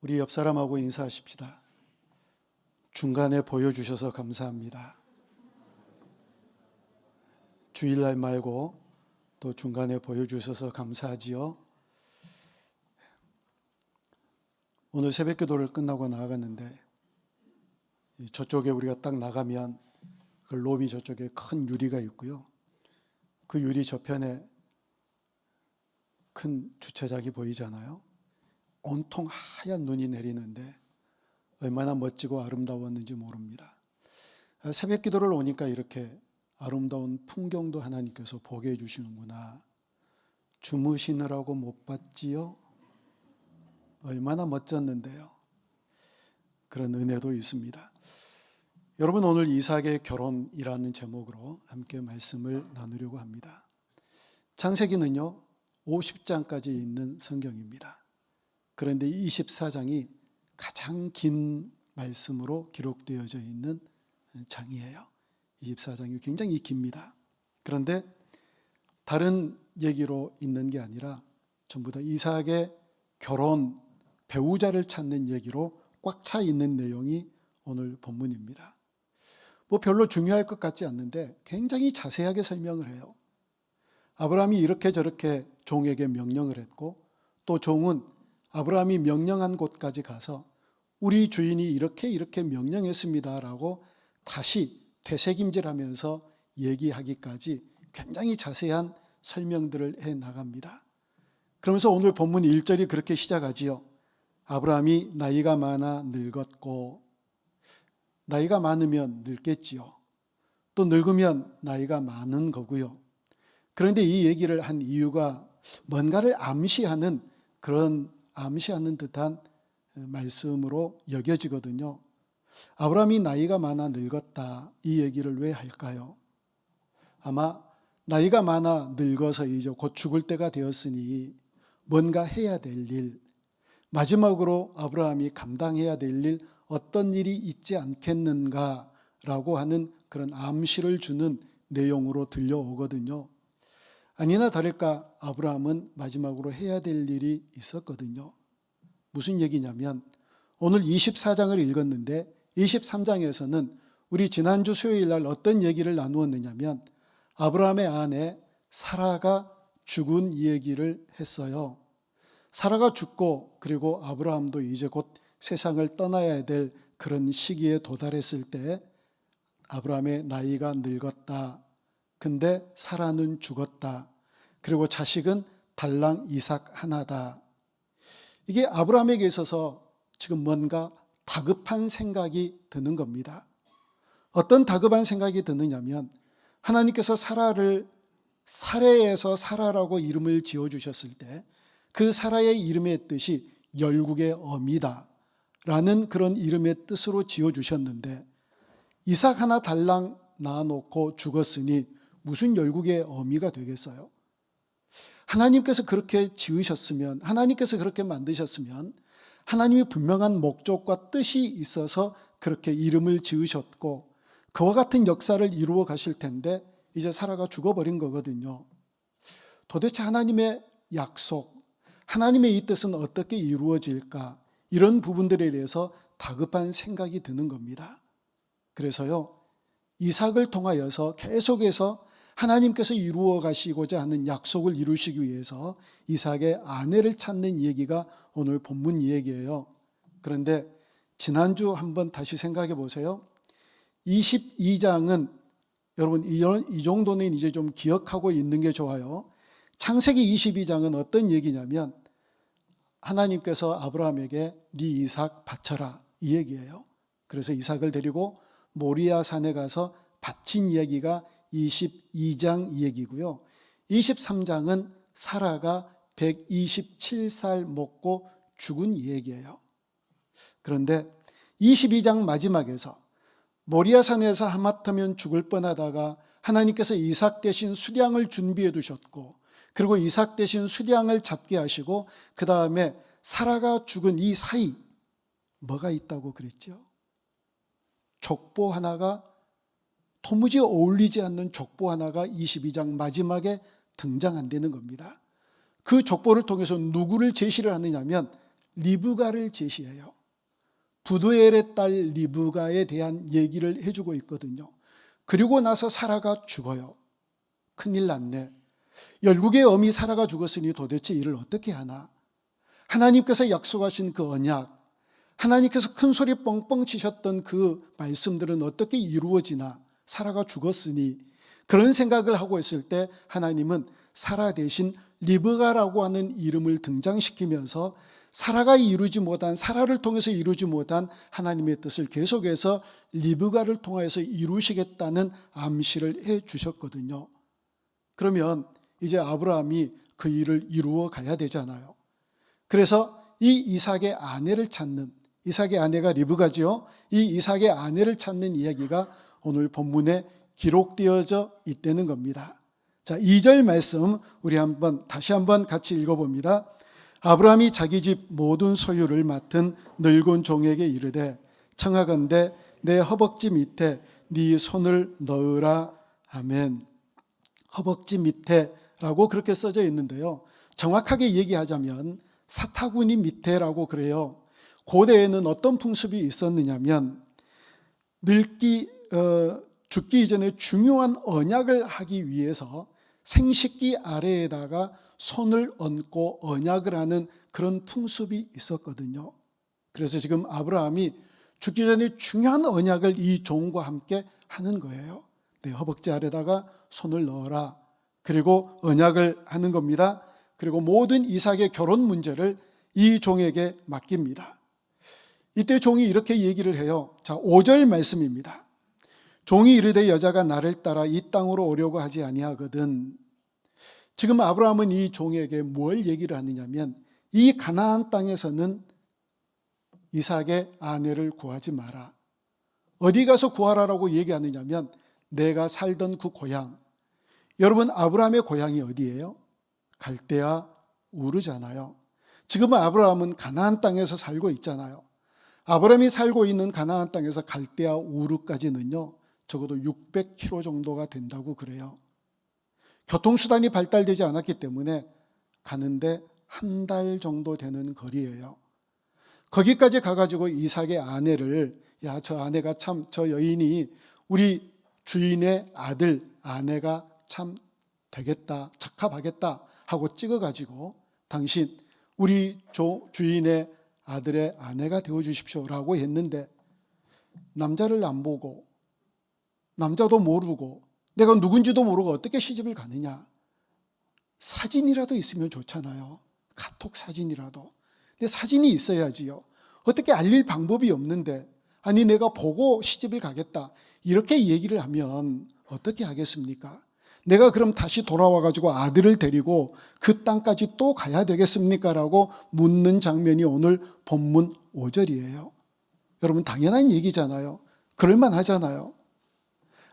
우리 옆 사람하고 인사하십시다. 중간에 보여주셔서 감사합니다. 주일날 말고 또 중간에 보여주셔서 감사하지요. 오늘 새벽 기도를 끝나고 나아갔는데 저쪽에 우리가 딱 나가면 그 로비 저쪽에 큰 유리가 있고요. 그 유리 저편에 큰 주차장이 보이잖아요. 온통 하얀 눈이 내리는데 얼마나 멋지고 아름다웠는지 모릅니다. 새벽 기도를 오니까 이렇게 아름다운 풍경도 하나님께서 보게 해주시는구나. 주무시느라고 못 봤지요? 얼마나 멋졌는데요. 그런 은혜도 있습니다. 여러분, 오늘 이삭의 결혼이라는 제목으로 함께 말씀을 나누려고 합니다. 창세기는요 50장까지 있는 성경입니다. 그런데 24장이 가장 긴 말씀으로 기록되어져 있는 장이에요. 24장이 굉장히 깁니다. 그런데 다른 얘기로 있는 게 아니라 전부 다 이삭의 결혼, 배우자를 찾는 얘기로 꽉 차 있는 내용이 오늘 본문입니다. 뭐 별로 중요할 것 같지 않는데 굉장히 자세하게 설명을 해요. 아브라함이 이렇게 저렇게 종에게 명령을 했고, 또 종은 아브라함이 명령한 곳까지 가서 우리 주인이 이렇게 명령했습니다라고 다시 되새김질하면서 얘기하기까지 굉장히 자세한 설명들을 해 나갑니다. 그러면서 오늘 본문 1절이 그렇게 시작하지요. 아브라함이 나이가 많아 늙었고, 나이가 많으면 늙겠지요. 또 늙으면 나이가 많은 거고요. 그런데 이 얘기를 한 이유가 뭔가를 암시하는 듯한 말씀으로 여겨지거든요. 아브라함이 나이가 많아 늙었다, 이 얘기를 왜 할까요? 아마 나이가 많아 늙어서 이제 곧 죽을 때가 되었으니 뭔가 해야 될 일, 마지막으로 아브라함이 감당해야 될 일, 어떤 일이 있지 않겠는가라고 하는 그런 암시를 주는 내용으로 들려오거든요. 아니나 다를까 아브라함은 마지막으로 해야 될 일이 있었거든요. 무슨 얘기냐면 오늘 24장을 읽었는데 23장에서는 우리 지난주 수요일 날 어떤 얘기를 나누었느냐면 아브라함의 아내 사라가 죽은 얘기를 했어요. 사라가 죽고, 그리고 아브라함도 이제 곧 세상을 떠나야 될 그런 시기에 도달했을 때 아브라함의 나이가 늙었다. 근데 사라는 죽었다. 그리고 자식은 달랑 이삭 하나다. 이게 아브라함에게 있어서 지금 뭔가 다급한 생각이 드는 겁니다. 어떤 다급한 생각이 드느냐면 하나님께서 사라를 사레에서 사라라고 이름을 지어주셨을 때 그 사라의 이름의 뜻이 열국의 어미다 라는 그런 이름의 뜻으로 지어주셨는데, 이삭 하나 달랑 낳아놓고 죽었으니 무슨 열국의 어미가 되겠어요? 하나님께서 그렇게 지으셨으면, 하나님께서 그렇게 만드셨으면 하나님이 분명한 목적과 뜻이 있어서 그렇게 이름을 지으셨고 그와 같은 역사를 이루어 가실 텐데 이제 사라가 죽어버린 거거든요. 도대체 하나님의 약속, 하나님의 이 뜻은 어떻게 이루어질까? 이런 부분들에 대해서 다급한 생각이 드는 겁니다. 그래서요, 이삭을 통하여서 계속해서 하나님께서 이루어 가시고자 하는 약속을 이루시기 위해서 이삭의 아내를 찾는 얘기가 오늘 본문 이야기예요. 그런데 지난주 한번 다시 생각해 보세요. 22장은 여러분 이 정도는 이제 좀 기억하고 있는 게 좋아요. 창세기 22장은 어떤 얘기냐면 하나님께서 아브라함에게 네 이삭 바쳐라, 이 얘기예요. 그래서 이삭을 데리고 모리아 산에 가서 바친 이야기가 22장 얘기고요. 23장은 사라가 127살 먹고 죽은 얘기예요. 그런데 22장 마지막에서 모리아 산에서 하마터면 죽을 뻔하다가 하나님께서 이삭 대신 수량을 준비해 두셨고, 그리고 이삭 대신 수량을 잡게 하시고 그 다음에 사라가 죽은 이 사이 뭐가 있다고 그랬죠? 족보 하나가, 도무지 어울리지 않는 족보 하나가 22장 마지막에 등장한다는 겁니다. 그 족보를 통해서 누구를 제시를 하느냐면 리브가를 제시해요. 부두엘의 딸 리브가에 대한 얘기를 해주고 있거든요. 그리고 나서 사라가 죽어요. 큰일 났네. 열국의 어미 사라가 죽었으니 도대체 이를 어떻게 하나? 하나님께서 약속하신 그 언약, 하나님께서 큰 소리 뻥뻥 치셨던 그 말씀들은 어떻게 이루어지나? 사라가 죽었으니. 그런 생각을 하고 있을 때 하나님은 사라 대신 리브가라고 하는 이름을 등장시키면서 사라가 이루지 못한, 사라를 통해서 이루지 못한 하나님의 뜻을 계속해서 리브가를 통해서 이루시겠다는 암시를 해 주셨거든요. 그러면 이제 아브라함이 그 일을 이루어 가야 되잖아요. 그래서 이 이삭의 아내를 찾는, 이삭의 아내가 리브가죠. 이 이삭의 아내를 찾는 이야기가 오늘 본문에 기록되어져 있다는 겁니다. 자, 2절 말씀 우리 다시 한번 같이 읽어봅니다. 아브라함이 자기 집 모든 소유를 맡은 늙은 종에게 이르되 청하건대 내 허벅지 밑에 네 손을 넣으라. 아멘. 허벅지 밑에라고 그렇게 써져 있는데요. 정확하게 얘기하자면 사타구니 밑에라고 그래요. 고대에는 어떤 풍습이 있었느냐면 죽기 이전에 중요한 언약을 하기 위해서 생식기 아래에다가 손을 얹고 언약을 하는 그런 풍습이 있었거든요. 그래서 지금 아브라함이 죽기 전에 중요한 언약을 이 종과 함께 하는 거예요. 내 허벅지 아래다가 손을 넣어라. 그리고 언약을 하는 겁니다. 그리고 모든 이삭의 결혼 문제를 이 종에게 맡깁니다. 이때 종이 이렇게 얘기를 해요. 자, 5절 말씀입니다. 종이 이르되 여자가 나를 따라 이 땅으로 오려고 하지 아니하거든. 지금 아브라함은 이 종에게 뭘 얘기를 하느냐면 이 가나안 땅에서는 이삭의 아내를 구하지 마라. 어디 가서 구하라라고 얘기하느냐면 내가 살던 그 고향. 여러분, 아브라함의 고향이 어디예요? 갈대아 우르잖아요. 지금 아브라함은 가나안 땅에서 살고 있잖아요. 아브라함이 살고 있는 가나안 땅에서 갈대아 우르까지는요, 적어도 600km 정도가 된다고 그래요. 교통수단이 발달되지 않았기 때문에 가는데 한 달 정도 되는 거리예요. 거기까지 가가지고 이삭의 아내를, 야, 저 아내가 참, 저 여인이 우리 주인의 아들, 아내가 참 되겠다, 적합하겠다 하고 찍어가지고 당신 우리 주인의 아들의 아내가 되어주십시오라고 했는데 남자를 안 보고 남자도 모르고 내가 누군지도 모르고 어떻게 시집을 가느냐. 사진이라도 있으면 좋잖아요. 카톡 사진이라도. 근데 사진이 있어야지요. 어떻게 알릴 방법이 없는데 아니 내가 보고 시집을 가겠다 이렇게 얘기를 하면 어떻게 하겠습니까? 내가 그럼 다시 돌아와가지고 아들을 데리고 그 땅까지 또 가야 되겠습니까? 라고 묻는 장면이 오늘 본문 5절이에요. 여러분 당연한 얘기잖아요. 그럴만 하잖아요.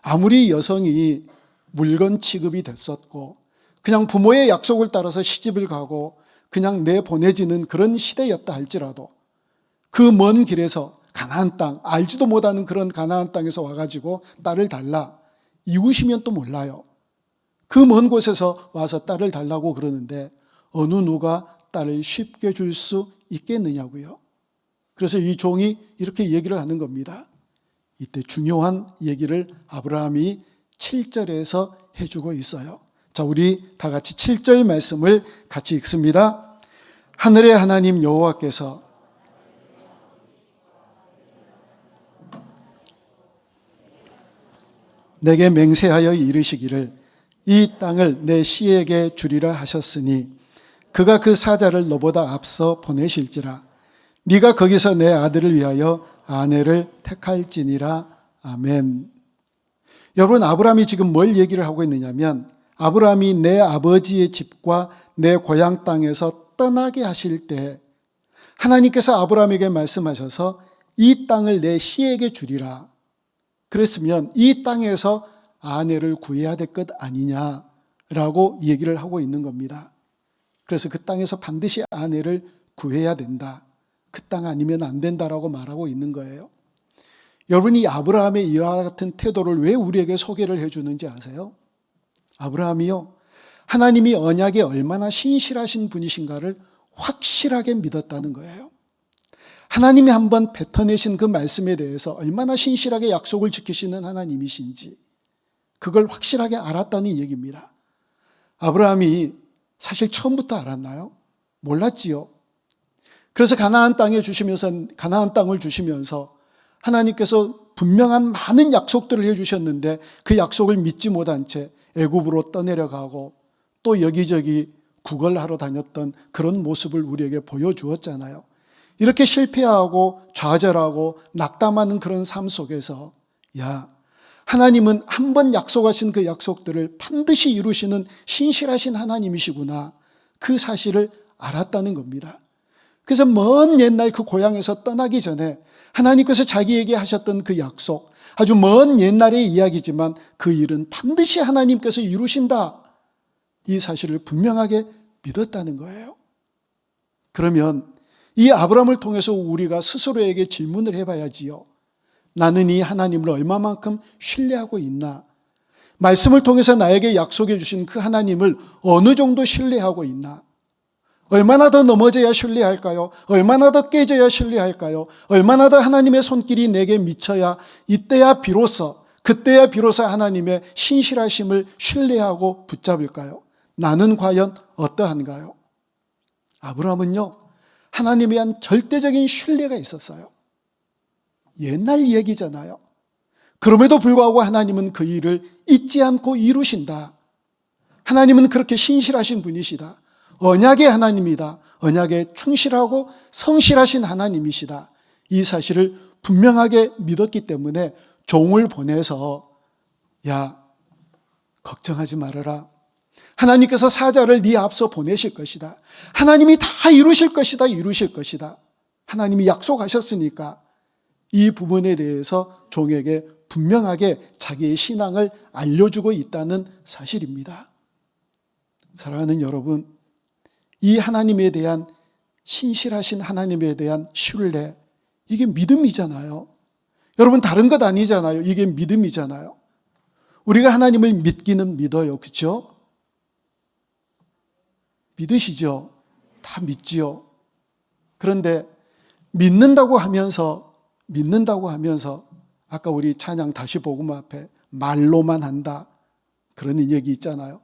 아무리 여성이 물건 취급이 됐었고 그냥 부모의 약속을 따라서 시집을 가고 그냥 내보내지는 그런 시대였다 할지라도 그 먼 길에서 가나안 땅, 알지도 못하는 그런 가나안 땅에서 와가지고 딸을 달라. 이웃이면 또 몰라요. 그 먼 곳에서 와서 딸을 달라고 그러는데 어느 누가 딸을 쉽게 줄 수 있겠느냐고요. 그래서 이 종이 이렇게 얘기를 하는 겁니다. 이때 중요한 얘기를 아브라함이 7절에서 해주고 있어요. 자, 우리 다 같이 7절 말씀을 같이 읽습니다. 하늘의 하나님 여호와께서 내게 맹세하여 이르시기를 이 땅을 내 씨에게 주리라 하셨으니 그가 그 사자를 너보다 앞서 보내실지라 네가 거기서 내 아들을 위하여 아내를 택할지니라. 아멘. 여러분 아브라함이 지금 뭘 얘기를 하고 있느냐면 아브라함이 내 아버지의 집과 내 고향 땅에서 떠나게 하실 때 하나님께서 아브라함에게 말씀하셔서 이 땅을 내 씨에게 주리라. 그랬으면 이 땅에서 아내를 구해야 될 것 아니냐라고 얘기를 하고 있는 겁니다. 그래서 그 땅에서 반드시 아내를 구해야 된다. 그 땅 아니면 안 된다라고 말하고 있는 거예요. 여러분이 아브라함의 이와 같은 태도를 왜 우리에게 소개를 해주는지 아세요? 아브라함이요, 하나님이 언약에 얼마나 신실하신 분이신가를 확실하게 믿었다는 거예요. 하나님이 한번 뱉어내신 그 말씀에 대해서 얼마나 신실하게 약속을 지키시는 하나님이신지 그걸 확실하게 알았다는 얘기입니다. 아브라함이 사실 처음부터 알았나요? 몰랐지요. 그래서 가나안 땅을 주시면서 하나님께서 분명한 많은 약속들을 해주셨는데 그 약속을 믿지 못한 채 애굽으로 떠내려가고 또 여기저기 구걸하러 다녔던 그런 모습을 우리에게 보여주었잖아요. 이렇게 실패하고 좌절하고 낙담하는 그런 삶 속에서 하나님은 한 번 약속하신 그 약속들을 반드시 이루시는 신실하신 하나님이시구나, 그 사실을 알았다는 겁니다. 그래서 먼 옛날 그 고향에서 떠나기 전에 하나님께서 자기에게 하셨던 그 약속, 아주 먼 옛날의 이야기지만 그 일은 반드시 하나님께서 이루신다, 이 사실을 분명하게 믿었다는 거예요. 그러면 이 아브라함을 통해서 우리가 스스로에게 질문을 해봐야지요. 나는 이 하나님을 얼마만큼 신뢰하고 있나? 말씀을 통해서 나에게 약속해 주신 그 하나님을 어느 정도 신뢰하고 있나? 얼마나 더 넘어져야 신뢰할까요? 얼마나 더 깨져야 신뢰할까요? 얼마나 더 하나님의 손길이 내게 미쳐야 그때야 비로소 하나님의 신실하심을 신뢰하고 붙잡을까요? 나는 과연 어떠한가요? 아브라함은요, 하나님에 대한 절대적인 신뢰가 있었어요. 옛날 얘기잖아요. 그럼에도 불구하고 하나님은 그 일을 잊지 않고 이루신다. 하나님은 그렇게 신실하신 분이시다. 언약의 하나님이다. 언약에 충실하고 성실하신 하나님이시다. 이 사실을 분명하게 믿었기 때문에 종을 보내서 걱정하지 말아라. 하나님께서 사자를 네 앞서 보내실 것이다. 하나님이 다 이루실 것이다. 하나님이 약속하셨으니까 이 부분에 대해서 종에게 분명하게 자기의 신앙을 알려주고 있다는 사실입니다. 사랑하는 여러분, 이 하나님에 대한 신실하신 하나님에 대한 신뢰, 이게 믿음이잖아요. 여러분, 다른 것 아니잖아요. 이게 믿음이잖아요. 우리가 하나님을 믿기는 믿어요. 그렇죠? 믿으시죠? 다 믿지요. 그런데 믿는다고 하면서 아까 우리 찬양 다시 복음 앞에 말로만 한다, 그런 얘기 있잖아요.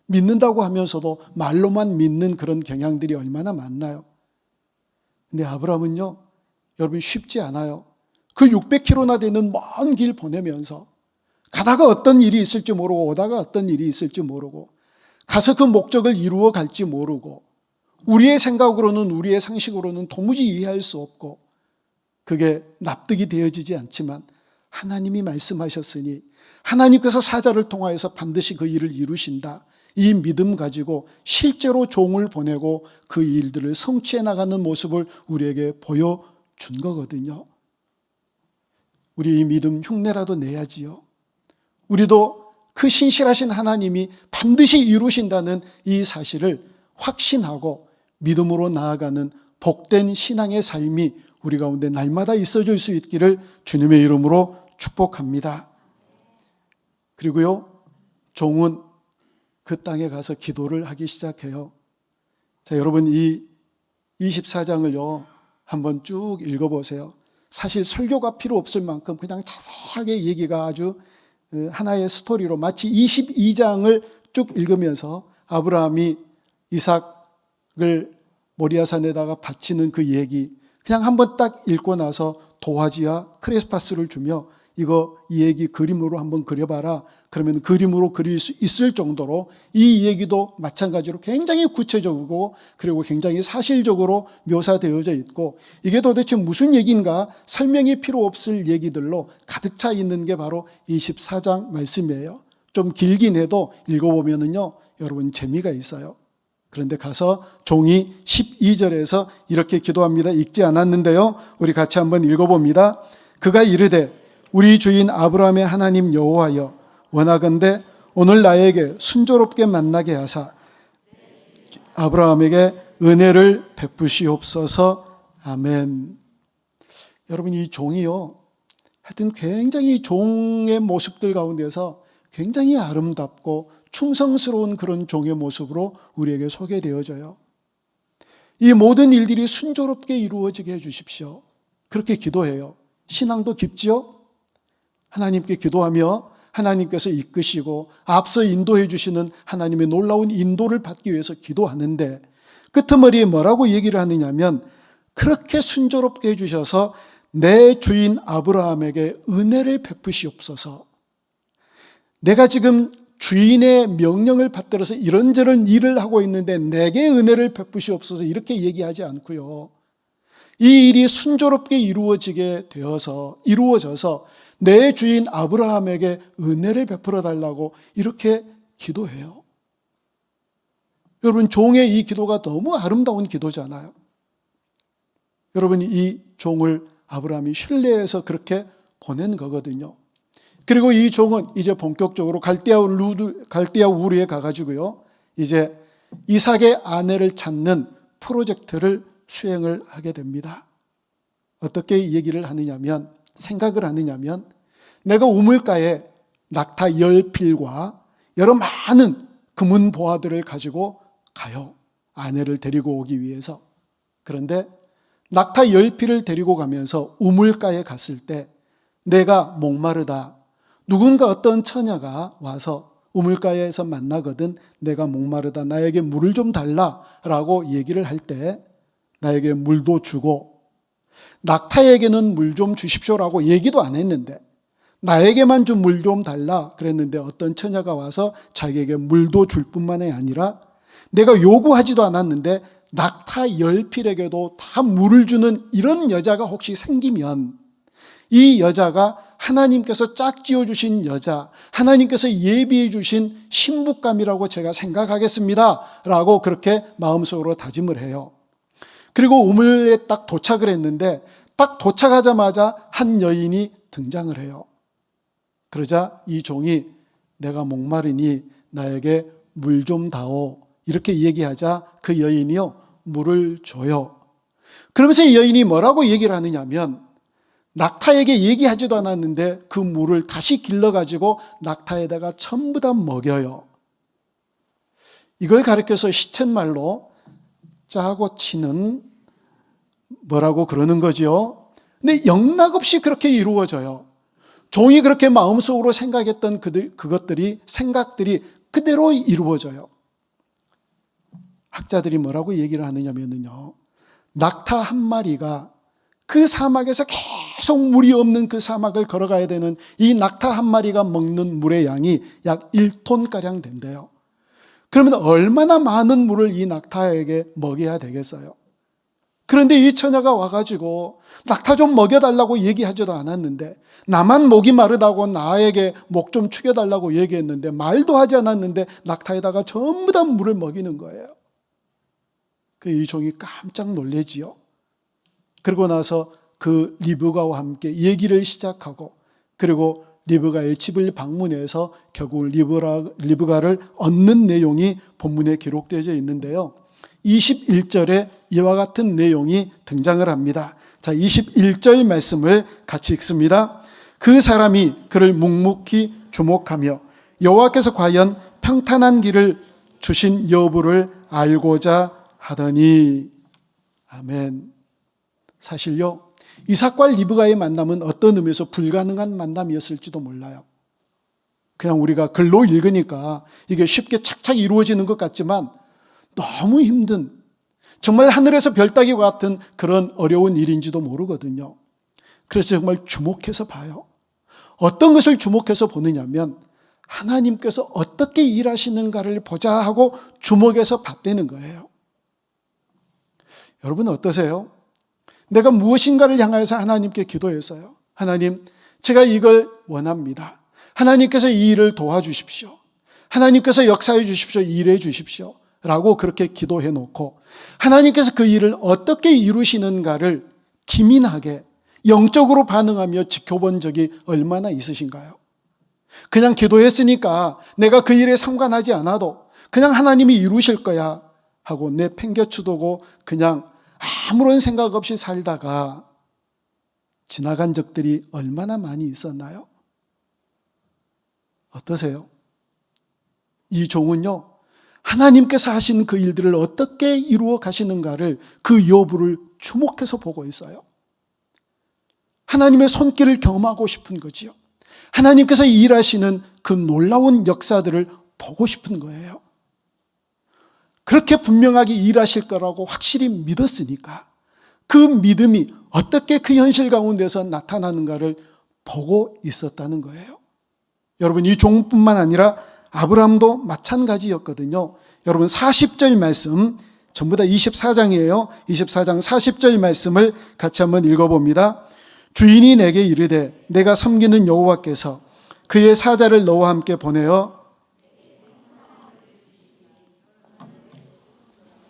믿는다고 하면서도 말로만 믿는 그런 경향들이 얼마나 많나요? 근데 아브라함은요, 여러분 쉽지 않아요. 그 600km나 되는 먼 길 보내면서 가다가 어떤 일이 있을지 모르고 오다가 어떤 일이 있을지 모르고 가서 그 목적을 이루어 갈지 모르고 우리의 생각으로는, 우리의 상식으로는 도무지 이해할 수 없고 그게 납득이 되어지지 않지만 하나님이 말씀하셨으니 하나님께서 사자를 통하여서 반드시 그 일을 이루신다, 이 믿음 가지고 실제로 종을 보내고 그 일들을 성취해 나가는 모습을 우리에게 보여준 거거든요. 우리 이 믿음 흉내라도 내야지요. 우리도 그 신실하신 하나님이 반드시 이루신다는 이 사실을 확신하고 믿음으로 나아가는 복된 신앙의 삶이 우리 가운데 날마다 있어질 수 있기를 주님의 이름으로 축복합니다. 그리고요, 종은 그 땅에 가서 기도를 하기 시작해요. 자, 여러분, 이 24장을요 한번 쭉 읽어보세요. 사실 설교가 필요 없을 만큼 그냥 자세하게 얘기가 아주 하나의 스토리로, 마치 22장을 쭉 읽으면서 아브라함이 이삭을 모리아산에다가 바치는 그 얘기, 그냥 한번 딱 읽고 나서 도화지와 크레스파스를 주며 이 얘기 그림으로 한번 그려봐라. 그러면 그림으로 그릴 수 있을 정도로 이 얘기도 마찬가지로 굉장히 구체적이고 그리고 굉장히 사실적으로 묘사되어져 있고, 이게 도대체 무슨 얘기인가 설명이 필요 없을 얘기들로 가득 차 있는 게 바로 24장 말씀이에요. 좀 길긴 해도 읽어보면은요, 여러분 재미가 있어요. 그런데 가서 종이 12절에서 이렇게 기도합니다. 읽지 않았는데요, 우리 같이 한번 읽어봅니다. 그가 이르되 우리 주인 아브라함의 하나님 여호와여, 원하건대 오늘 나에게 순조롭게 만나게 하사 아브라함에게 은혜를 베푸시옵소서. 아멘. 여러분, 이 종이요, 하여튼 굉장히 종의 모습들 가운데서 굉장히 아름답고 충성스러운 그런 종의 모습으로 우리에게 소개되어져요. 이 모든 일들이 순조롭게 이루어지게 해주십시오. 그렇게 기도해요. 신앙도 깊지요? 하나님께 기도하며 하나님께서 이끄시고 앞서 인도해 주시는 하나님의 놀라운 인도를 받기 위해서 기도하는데 끄트머리에 뭐라고 얘기를 하느냐면 그렇게 순조롭게 해주셔서 내 주인 아브라함에게 은혜를 베푸시옵소서. 내가 지금 주인의 명령을 받들어서 이런저런 일을 하고 있는데 내게 은혜를 베푸시옵소서 이렇게 얘기하지 않고요. 이 일이 순조롭게 이루어져서 내 주인 아브라함에게 은혜를 베풀어 달라고 이렇게 기도해요. 여러분, 종의 이 기도가 너무 아름다운 기도잖아요. 여러분, 이 종을 아브라함이 신뢰해서 그렇게 보낸 거거든요. 그리고 이 종은 이제 본격적으로 갈대아 우르에 가가지고요, 이제 이삭의 아내를 찾는 프로젝트를 수행을 하게 됩니다. 어떻게 얘기를 하느냐면, 생각을 하느냐면, 내가 우물가에 낙타 10필과 여러 많은 금은 보화들을 가지고 가요. 아내를 데리고 오기 위해서. 그런데 낙타 10필을 데리고 가면서 우물가에 갔을 때 내가 목마르다. 누군가 어떤 처녀가 와서 우물가에서 만나거든 내가 목마르다. 나에게 물을 좀 달라라고 얘기를 할 때 나에게 물도 주고 낙타에게는 물 좀 주십시오라고 얘기도 안 했는데 나에게만 좀 물 좀 달라 그랬는데 어떤 처녀가 와서 자기에게 물도 줄 뿐만이 아니라 내가 요구하지도 않았는데 낙타 10필에게도 다 물을 주는 이런 여자가 혹시 생기면 이 여자가 하나님께서 짝지어 주신 여자, 하나님께서 예비해 주신 신부감이라고 제가 생각하겠습니다 라고 그렇게 마음속으로 다짐을 해요. 그리고 우물에 딱 도착을 했는데 딱 도착하자마자 한 여인이 등장을 해요. 그러자 이 종이 내가 목마르니 나에게 물 좀 다오 이렇게 얘기하자 그 여인이요 물을 줘요. 그러면서 이 여인이 뭐라고 얘기를 하느냐면 낙타에게 얘기하지도 않았는데 그 물을 다시 길러가지고 낙타에다가 전부 다 먹여요. 이걸 가르쳐서 시쳇말로 짜고 치는 뭐라고 그러는 거죠. 근데 영락없이 그렇게 이루어져요. 종이 그렇게 마음속으로 생각했던 생각들이 그대로 이루어져요. 학자들이 뭐라고 얘기를 하느냐면요. 낙타 한 마리가 그 사막에서 계속 물이 없는 그 사막을 걸어가야 되는 이 낙타 한 마리가 먹는 물의 양이 약 1톤가량 된대요. 그러면 얼마나 많은 물을 이 낙타에게 먹여야 되겠어요? 그런데 이 처녀가 와가지고 낙타 좀 먹여달라고 얘기하지도 않았는데 나만 목이 마르다고 나에게 목 좀 축여달라고 얘기했는데 말도 하지 않았는데 낙타에다가 전부 다 물을 먹이는 거예요. 이 종이 깜짝 놀래지요. 그러고 나서 그 리브가와 함께 얘기를 시작하고 그리고 리브가의 집을 방문해서 결국 리브가를 얻는 내용이 본문에 기록되어 있는데요. 21절에 이와 같은 내용이 등장을 합니다. 자, 21절 말씀을 같이 읽습니다. 그 사람이 그를 묵묵히 주목하며 여호와께서 과연 평탄한 길을 주신 여부를 알고자 하더니 아멘. 사실요, 이삭과 리브가의 만남은 어떤 의미에서 불가능한 만남이었을지도 몰라요. 그냥 우리가 글로 읽으니까 이게 쉽게 착착 이루어지는 것 같지만 너무 힘든, 정말 하늘에서 별 따기와 같은 그런 어려운 일인지도 모르거든요. 그래서 정말 주목해서 봐요. 어떤 것을 주목해서 보느냐면 하나님께서 어떻게 일하시는가를 보자 하고 주목해서 봤다는 거예요. 여러분 어떠세요? 내가 무엇인가를 향하여서 하나님께 기도했어요. 하나님, 제가 이걸 원합니다. 하나님께서 이 일을 도와주십시오. 하나님께서 역사해 주십시오. 일해 주십시오. 라고 그렇게 기도해 놓고 하나님께서 그 일을 어떻게 이루시는가를 기민하게 영적으로 반응하며 지켜본 적이 얼마나 있으신가요? 그냥 기도했으니까 내가 그 일에 상관하지 않아도 그냥 하나님이 이루실 거야 하고 내팽개쳐두고 그냥 아무런 생각 없이 살다가 지나간 적들이 얼마나 많이 있었나요? 어떠세요? 이 종은요, 하나님께서 하신 그 일들을 어떻게 이루어 가시는가를, 그 여부를 주목해서 보고 있어요. 하나님의 손길을 경험하고 싶은 거지요. 하나님께서 일하시는 그 놀라운 역사들을 보고 싶은 거예요. 그렇게 분명하게 일하실 거라고 확실히 믿었으니까 그 믿음이 어떻게 그 현실 가운데서 나타나는가를 보고 있었다는 거예요. 여러분, 이 종뿐만 아니라 아브라함도 마찬가지였거든요. 여러분, 40절 말씀, 전부 다 24장이에요. 24장 40절 말씀을 같이 한번 읽어봅니다. 주인이 내게 이르되 내가 섬기는 여호와께서 그의 사자를 너와 함께 보내어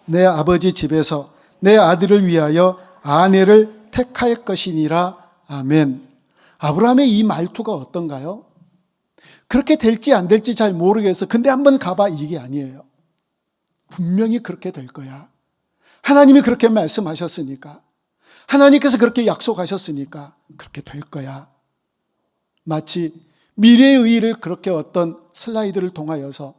내 아버지 집에서 내 아들을 위하여 아내를 택할 것이니라. 아멘. 아브라함의 이 말투가 어떤가요? 그렇게 될지 안 될지 잘 모르겠어. 근데 한번 가봐, 이게 아니에요. 분명히 그렇게 될 거야. 하나님이 그렇게 말씀하셨으니까, 하나님께서 그렇게 약속하셨으니까 그렇게 될 거야. 마치 미래의 의의를 그렇게 어떤 슬라이드를 통하여서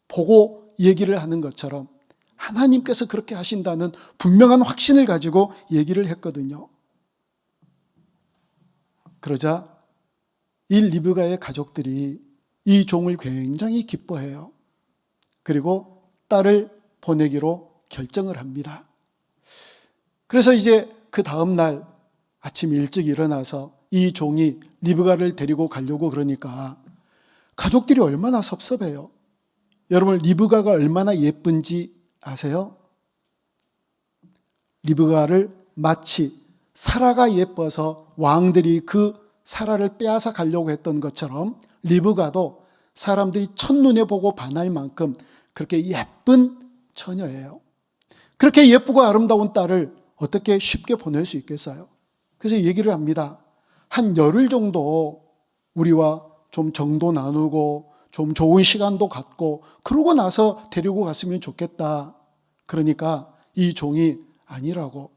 보고 얘기를 하는 것처럼 하나님께서 그렇게 하신다는 분명한 확신을 가지고 얘기를 했거든요. 그러자 이 리브가의 가족들이 이 종을 굉장히 기뻐해요. 그리고 딸을 보내기로 결정을 합니다. 그래서 이제 그 다음 날 아침 일찍 일어나서 이 종이 리브가를 데리고 가려고 그러니까 가족들이 얼마나 섭섭해요. 여러분, 리브가가 얼마나 예쁜지 아세요? 리브가를 마치 사라가 예뻐서 왕들이 그 사라를 빼앗아 가려고 했던 것처럼 리브가도 사람들이 첫눈에 보고 반할 만큼 그렇게 예쁜 처녀예요. 그렇게 예쁘고 아름다운 딸을 어떻게 쉽게 보낼 수 있겠어요? 그래서 얘기를 합니다. 한 열흘 정도 우리와 좀 정도 나누고 좀 좋은 시간도 갖고 그러고 나서 데리고 갔으면 좋겠다. 그러니까 이 종이 아니라고,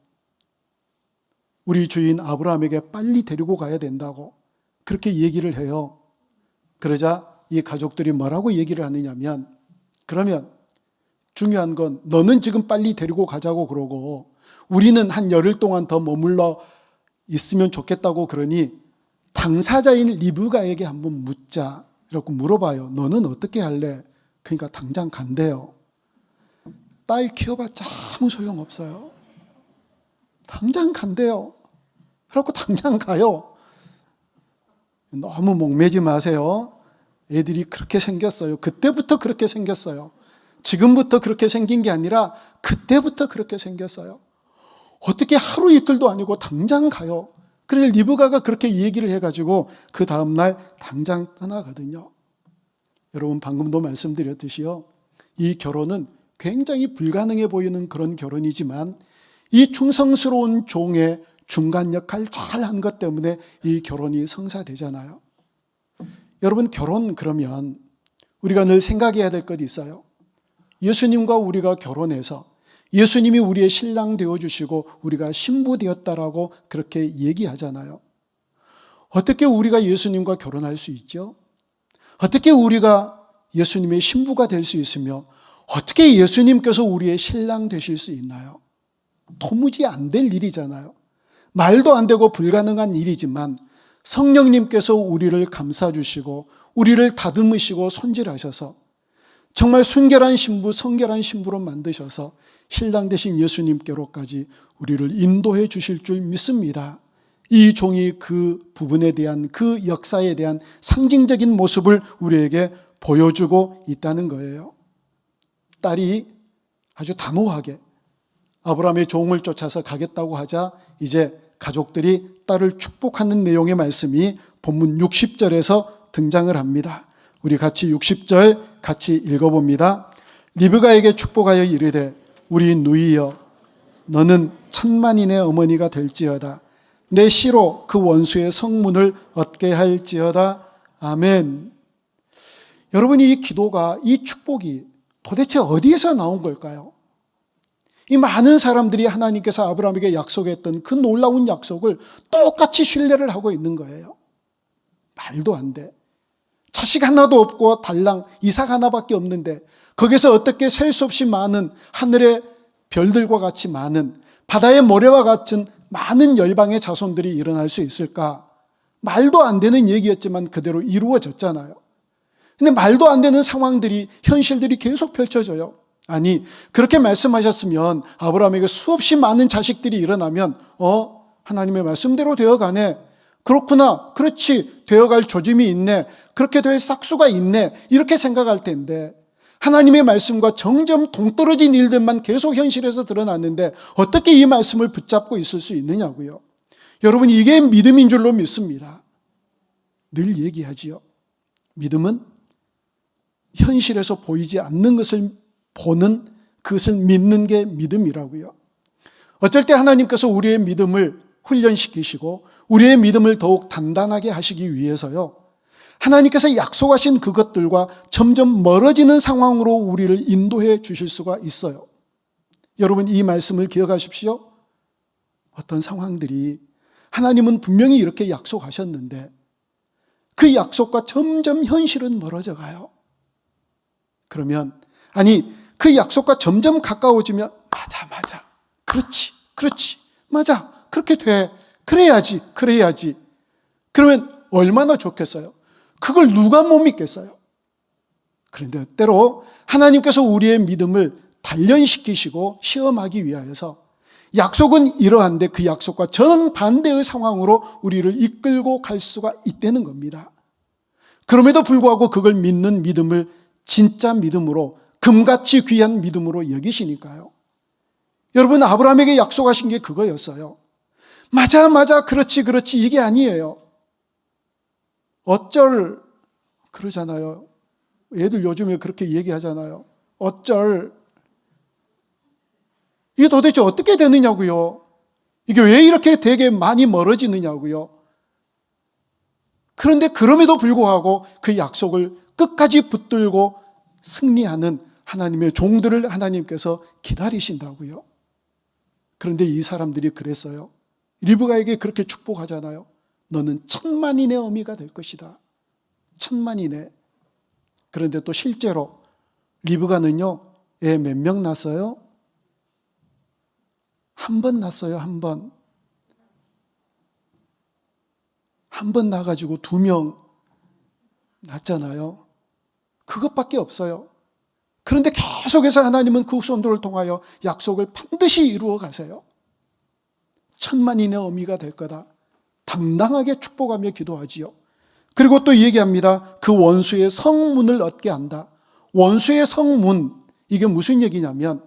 우리 주인 아브라함에게 빨리 데리고 가야 된다고 그렇게 얘기를 해요. 그러자 이 가족들이 뭐라고 얘기를 하느냐면, 그러면 중요한 건 너는 지금 빨리 데리고 가자고 그러고 우리는 한 열흘 동안 더 머물러 있으면 좋겠다고 그러니 당사자인 리브가에게 한번 묻자. 이렇게 물어봐요. 너는 어떻게 할래? 그러니까 당장 간대요. 딸 키워봤자 아무 소용없어요. 당장 간대요. 그래갖고 당장 가요. 너무 목매지 마세요. 애들이 그렇게 생겼어요. 그때부터 그렇게 생겼어요. 지금부터 그렇게 생긴 게 아니라 그때부터 그렇게 생겼어요. 어떻게 하루 이틀도 아니고 당장 가요. 그래서 리브가가 그렇게 얘기를 해가지고 그 다음날 당장 떠나거든요. 여러분, 방금도 말씀드렸듯이요, 이 결혼은 굉장히 불가능해 보이는 그런 결혼이지만 이 충성스러운 종의 중간 역할 잘한 것 때문에 이 결혼이 성사되잖아요. 여러분, 결혼 그러면 우리가 늘 생각해야 될 것이 있어요. 예수님과 우리가 결혼해서 예수님이 우리의 신랑 되어주시고 우리가 신부 되었다라고 그렇게 얘기하잖아요. 어떻게 우리가 예수님과 결혼할 수 있죠? 어떻게 우리가 예수님의 신부가 될 수 있으며 어떻게 예수님께서 우리의 신랑 되실 수 있나요? 도무지 안 될 일이잖아요. 말도 안 되고 불가능한 일이지만 성령님께서 우리를 감싸주시고 우리를 다듬으시고 손질하셔서 정말 순결한 신부, 성결한 신부로 만드셔서 신랑 되신 예수님께로까지 우리를 인도해 주실 줄 믿습니다. 이 종이 그 부분에 대한, 그 역사에 대한 상징적인 모습을 우리에게 보여주고 있다는 거예요. 딸이 아주 단호하게 아브라함의 종을 쫓아서 가겠다고 하자 이제 가족들이 딸을 축복하는 내용의 말씀이 본문 60절에서 등장을 합니다. 우리 같이 60절 같이 읽어봅니다. 리브가에게 축복하여 이르되 우리 누이여 너는 천만인의 어머니가 될지어다. 내 씨로 그 원수의 성문을 얻게 할지어다. 아멘. 여러분, 이 기도가, 이 축복이 도대체 어디에서 나온 걸까요? 이 많은 사람들이 하나님께서 아브라함에게 약속했던 그 놀라운 약속을 똑같이 신뢰를 하고 있는 거예요. 말도 안 돼. 자식 하나도 없고 달랑 이삭 하나밖에 없는데 거기서 어떻게 셀 수 없이 많은 하늘의 별들과 같이 많은 바다의 모래와 같은 많은 열방의 자손들이 일어날 수 있을까? 말도 안 되는 얘기였지만 그대로 이루어졌잖아요. 근데 말도 안 되는 상황들이, 현실들이 계속 펼쳐져요. 아니, 그렇게 말씀하셨으면 아브라함에게 수없이 많은 자식들이 일어나면 하나님의 말씀대로 되어가네. 그렇구나. 그렇지. 되어갈 조짐이 있네. 그렇게 될 싹수가 있네. 이렇게 생각할 텐데 하나님의 말씀과 정점 동떨어진 일들만 계속 현실에서 드러났는데 어떻게 이 말씀을 붙잡고 있을 수 있느냐고요. 여러분, 이게 믿음인 줄로 믿습니다. 늘 얘기하지요. 믿음은 현실에서 보이지 않는 것을 보는, 그것을 믿는 게 믿음이라고요. 어쩔 때 하나님께서 우리의 믿음을 훈련시키시고 우리의 믿음을 더욱 단단하게 하시기 위해서요, 하나님께서 약속하신 그것들과 점점 멀어지는 상황으로 우리를 인도해 주실 수가 있어요. 여러분, 이 말씀을 기억하십시오. 어떤 상황들이 하나님은 분명히 이렇게 약속하셨는데 그 약속과 점점 현실은 멀어져 가요. 그러면 그 약속과 점점 가까워지면 맞아. 그렇지. 맞아. 그렇게 돼. 그래야지. 그러면 얼마나 좋겠어요. 그걸 누가 못 믿겠어요. 그런데 때로 하나님께서 우리의 믿음을 단련시키시고 시험하기 위하여서 약속은 이러한데 그 약속과 정반대의 상황으로 우리를 이끌고 갈 수가 있다는 겁니다. 그럼에도 불구하고 그걸 믿는 믿음을 진짜 믿음으로, 금같이 귀한 믿음으로 여기시니까요. 여러분, 아브라함에게 약속하신 게 그거였어요. 맞아, 그렇지 이게 아니에요. 어쩔, 그러잖아요. 애들 요즘에 그렇게 얘기하잖아요. 어쩔. 이게 도대체 어떻게 되느냐고요. 이게 왜 이렇게 되게 많이 멀어지느냐고요. 그런데 그럼에도 불구하고 그 약속을 끝까지 붙들고 승리하는 하나님의 종들을 하나님께서 기다리신다고요. 그런데 이 사람들이 그랬어요. 리브가에게 그렇게 축복하잖아요. 너는 천만인의 어미가 될 것이다. 천만인의. 그런데 또 실제로 리브가는요, 애 몇 명 낳았어요? 한 번 낳았어요. 한 번 낳아가지고 2명 낳았잖아요. 그것밖에 없어요. 그런데 계속해서 하나님은 그 후손들을 통하여 약속을 반드시 이루어 가세요. 천만인의 어미가 될 거다. 당당하게 축복하며 기도하지요. 그리고 또 얘기합니다. 그 원수의 성문을 얻게 한다. 원수의 성문, 이게 무슨 얘기냐면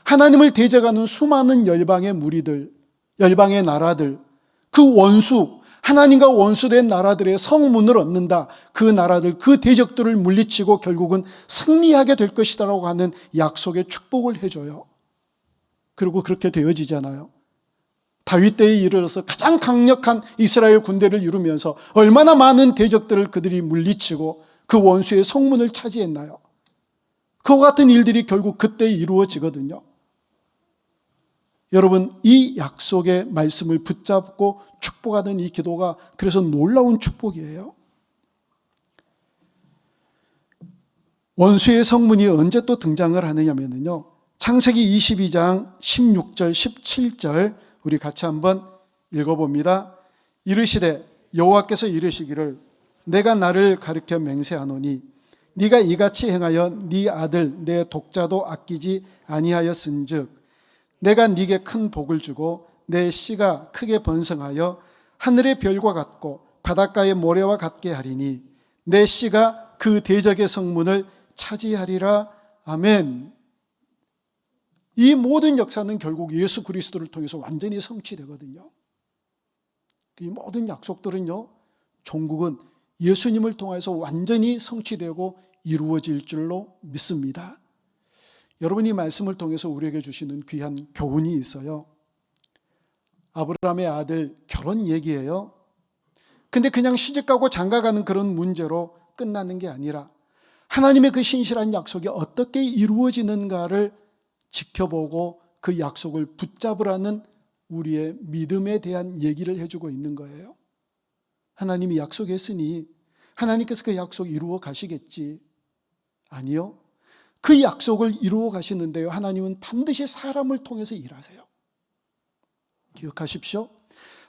하나님을 대적하는 수많은 열방의 무리들, 열방의 나라들, 그 원수, 하나님과 원수된 나라들의 성문을 얻는다. 그 나라들, 그 대적들을 물리치고 결국은 승리하게 될 것이다라고 하는 약속의 축복을 해줘요. 그리고 그렇게 되어지잖아요. 다윗 때에 이르러서 가장 강력한 이스라엘 군대를 이루면서 얼마나 많은 대적들을 그들이 물리치고 그 원수의 성문을 차지했나요? 그와 같은 일들이 결국 그때 이루어지거든요. 여러분, 이 약속의 말씀을 붙잡고 축복하는 이 기도가 그래서 놀라운 축복이에요. 원수의 성문이 언제 또 등장을 하느냐면요, 창세기 22장 16절 17절 우리 같이 한번 읽어봅니다. 이르시되 여호와께서 이르시기를 내가 나를 가리켜 맹세하노니 네가 이같이 행하여 네 아들 내 독자도 아끼지 아니하였은즉 내가 네게 큰 복을 주고 내 씨가 크게 번성하여 하늘의 별과 같고 바닷가의 모래와 같게 하리니 내 씨가 그 대적의 성문을 차지하리라. 아멘. 이 모든 역사는 결국 예수 그리스도를 통해서 완전히 성취되거든요. 이 모든 약속들은요, 종국은 예수님을 통해서 완전히 성취되고 이루어질 줄로 믿습니다. 여러분이 말씀을 통해서 우리에게 주시는 귀한 교훈이 있어요. 아브라함의 아들 결혼 얘기예요. 근데 그냥 시집가고 장가가는 그런 문제로 끝나는 게 아니라 하나님의 그 신실한 약속이 어떻게 이루어지는가를 지켜보고 그 약속을 붙잡으라는 우리의 믿음에 대한 얘기를 해주고 있는 거예요. 하나님이 약속했으니 하나님께서 그 약속 이루어 가시겠지. 아니요. 그 약속을 이루어 가시는데요, 하나님은 반드시 사람을 통해서 일하세요. 기억하십시오.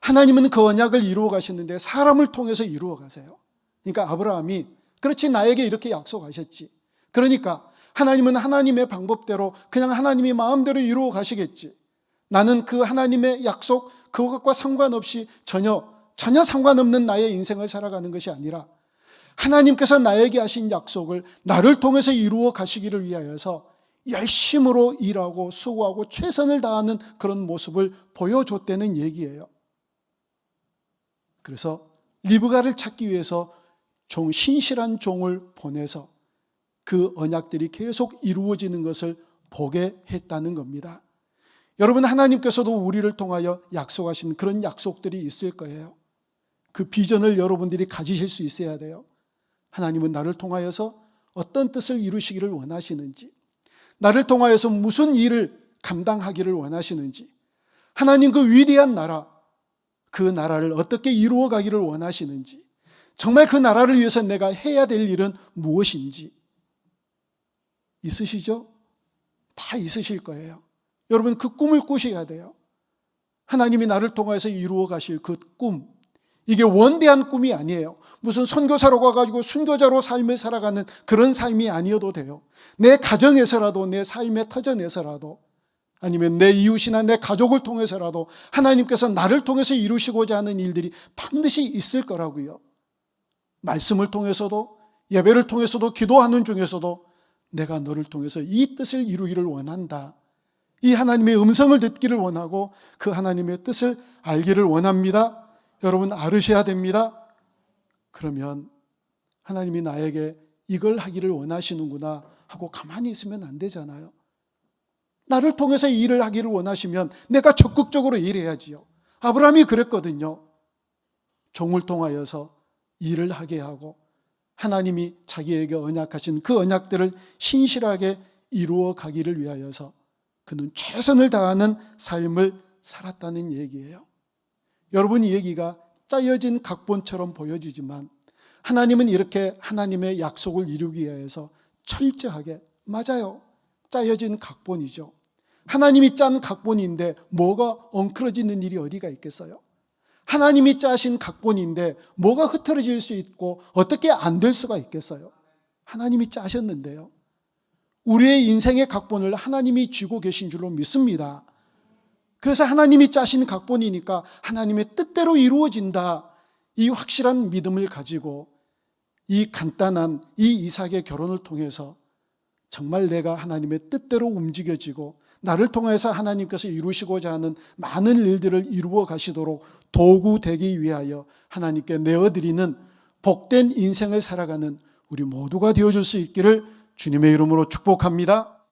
하나님은 그 언약을 이루어 가시는데 사람을 통해서 이루어 가세요. 그러니까 아브라함이 그렇지, 나에게 이렇게 약속하셨지, 그러니까 하나님은 하나님의 방법대로 그냥 하나님이 마음대로 이루어 가시겠지, 나는 그 하나님의 약속 그것과 상관없이 전혀 상관없는 나의 인생을 살아가는 것이 아니라 하나님께서 나에게 하신 약속을 나를 통해서 이루어 가시기를 위하여서 열심으로 일하고 수고하고 최선을 다하는 그런 모습을 보여줬다는 얘기예요. 그래서 리브가를 찾기 위해서 신실한 종을 보내서 그 언약들이 계속 이루어지는 것을 보게 했다는 겁니다. 여러분, 하나님께서도 우리를 통하여 약속하신 그런 약속들이 있을 거예요. 그 비전을 여러분들이 가지실 수 있어야 돼요. 하나님은 나를 통하여서 어떤 뜻을 이루시기를 원하시는지, 나를 통하여서 무슨 일을 감당하기를 원하시는지, 하나님 그 위대한 나라, 그 나라를 어떻게 이루어 가기를 원하시는지, 정말 그 나라를 위해서 내가 해야 될 일은 무엇인지 있으시죠? 다 있으실 거예요. 여러분, 그 꿈을 꾸셔야 돼요. 하나님이 나를 통해서 이루어 가실 그 꿈, 이게 원대한 꿈이 아니에요. 무슨 선교사로 가가지고 순교자로 삶을 살아가는 그런 삶이 아니어도 돼요. 내 가정에서라도, 내 삶의 터전에서라도, 아니면 내 이웃이나 내 가족을 통해서라도 하나님께서 나를 통해서 이루시고자 하는 일들이 반드시 있을 거라고요. 말씀을 통해서도, 예배를 통해서도, 기도하는 중에서도 내가 너를 통해서 이 뜻을 이루기를 원한다, 이 하나님의 음성을 듣기를 원하고 그 하나님의 뜻을 알기를 원합니다. 여러분, 알으셔야 됩니다. 그러면 하나님이 나에게 이걸 하기를 원하시는구나 하고 가만히 있으면 안 되잖아요. 나를 통해서 일을 하기를 원하시면 내가 적극적으로 일해야지요. 아브라함이 그랬거든요. 종을 통하여서 일을 하게 하고 하나님이 자기에게 언약하신 그 언약들을 신실하게 이루어 가기를 위하여서 그는 최선을 다하는 삶을 살았다는 얘기예요. 여러분, 이 얘기가 짜여진 각본처럼 보여지지만 하나님은 이렇게 하나님의 약속을 이루기 위해서 철저하게, 맞아요, 짜여진 각본이죠. 하나님이 짠 각본인데 뭐가 엉클어지는 일이 어디가 있겠어요? 하나님이 짜신 각본인데 뭐가 흐트러질 수 있고 어떻게 안 될 수가 있겠어요? 하나님이 짜셨는데요. 우리의 인생의 각본을 하나님이 쥐고 계신 줄로 믿습니다. 그래서 하나님이 짜신 각본이니까 하나님의 뜻대로 이루어진다, 이 확실한 믿음을 가지고 이 간단한 이 이삭의 결혼을 통해서 정말 내가 하나님의 뜻대로 움직여지고 나를 통해서 하나님께서 이루시고자 하는 많은 일들을 이루어 가시도록 도구 되기 위하여 하나님께 내어드리는 복된 인생을 살아가는 우리 모두가 되어줄 수 있기를 주님의 이름으로 축복합니다.